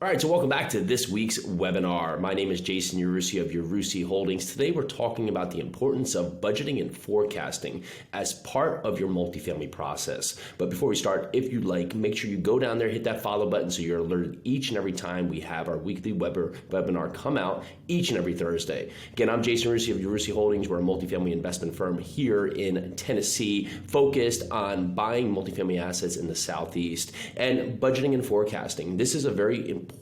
All right, so welcome back to this week's webinar. My name is Jason Yarusi of Yarusi Holdings. Today we're talking about the importance of budgeting and forecasting as part of your multifamily process. But before we start, if you'd like, make sure you go down there, hit that follow button so you're alerted each and every time we have our weekly webinar come out each and every Thursday. Again, I'm Jason Yarusi of Yarusi Holdings. We're a multifamily investment firm here in Tennessee, focused on buying multifamily assets in the Southeast and budgeting and forecasting. This is a very important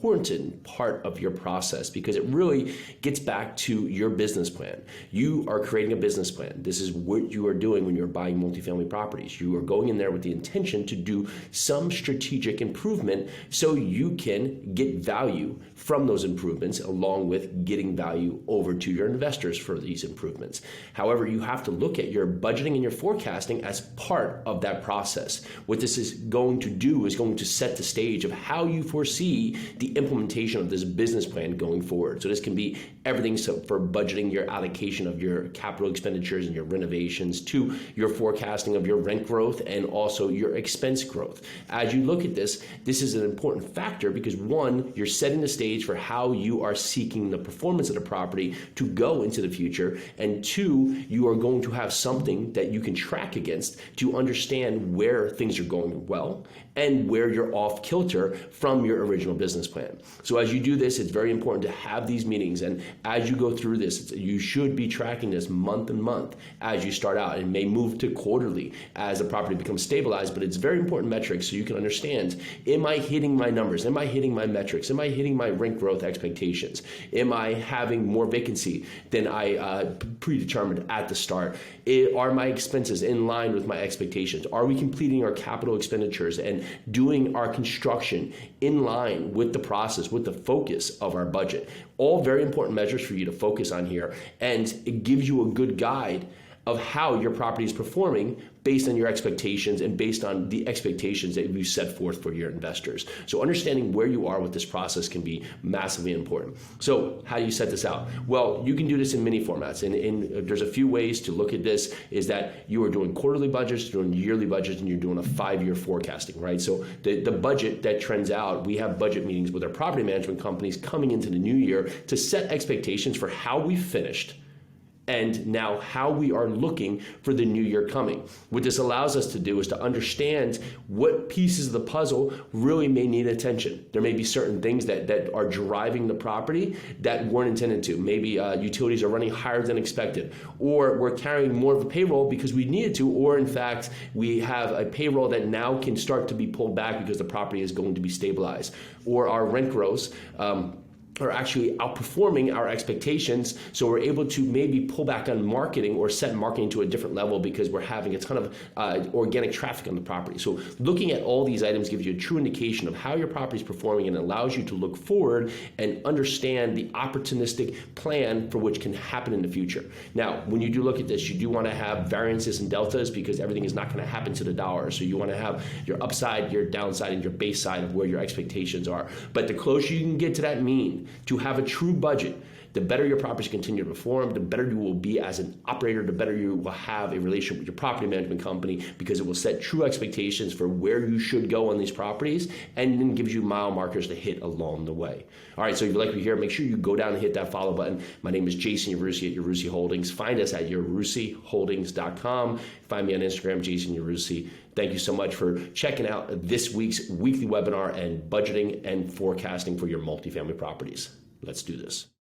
part of your process because it really gets back to your business plan. You are creating a business plan. This is what you are doing when you're buying multifamily properties. You are going in there with the intention to do some strategic improvement so you can get value from those improvements along with getting value over to your investors for these improvements. However, you have to look at your budgeting and your forecasting as part of that process. What this is going to do is going to set the stage of how you foresee the implementation of this business plan going forward. So this can be everything for budgeting your allocation of your capital expenditures and your renovations to your forecasting of your rent growth and also your expense growth. As you look at this, this is an important factor because one, you're setting the stage for how you are seeking the performance of the property to go into the future, and two, you are going to have something that you can track against to understand where things are going well and where you're off kilter from your original business plan. So as you do this, it's very important to have these meetings, and as you go through this, you should be tracking this month and month as you start out. It may move to quarterly as the property becomes stabilized, but it's very important metrics so you can understand, am I hitting my numbers? Am I hitting my metrics? Am I hitting my rent growth expectations? Am I having more vacancy than I predetermined at the start? Are my expenses in line with my expectations? Are we completing our capital expenditures and doing our construction in line with the process, with the focus of our budget? All very important measures for you to focus on here, and it gives you a good guide of how your property is performing based on your expectations and based on the expectations that you set forth for your investors. So understanding where you are with this process can be massively important. So how do you set this out? Well, you can do this in many formats, and there's a few ways to look at this. Is that you are doing quarterly budgets, doing yearly budgets, and you're doing a 5-year forecasting, right? So the budget that trends out, we have budget meetings with our property management companies coming into the new year to set expectations for how we finished and now how we are looking for the new year coming. What this allows us to do is to understand what pieces of the puzzle really may need attention. There may be certain things that are driving the property that weren't intended to. Maybe utilities are running higher than expected, or we're carrying more of a payroll because we needed to, or in fact, we have a payroll that now can start to be pulled back because the property is going to be stabilized, or our rent growth are actually outperforming our expectations, so we're able to maybe pull back on marketing or set marketing to a different level because we're having a ton of organic traffic on the property. So looking at all these items gives you a true indication of how your property is performing and allows you to look forward and understand the opportunistic plan for which can happen in the future. Now, when you do look at this, you do want to have variances and deltas because everything is not going to happen to the dollar. So you want to have your upside, your downside, and your base side of where your expectations are. But the closer you can get to that mean, to have a true budget, the better your properties continue to perform, the better you will be as an operator, the better you will have a relationship with your property management company because it will set true expectations for where you should go on these properties and then gives you mile markers to hit along the way. All right, so if you like what you hear, make sure you go down and hit that follow button. My name is Jason Yarusi at Yarusi Holdings. Find us at yarusiholdings.com. Find me on Instagram, Jason Yarusi. Thank you so much for checking out this week's weekly webinar and budgeting and forecasting for your multifamily properties. Let's do this.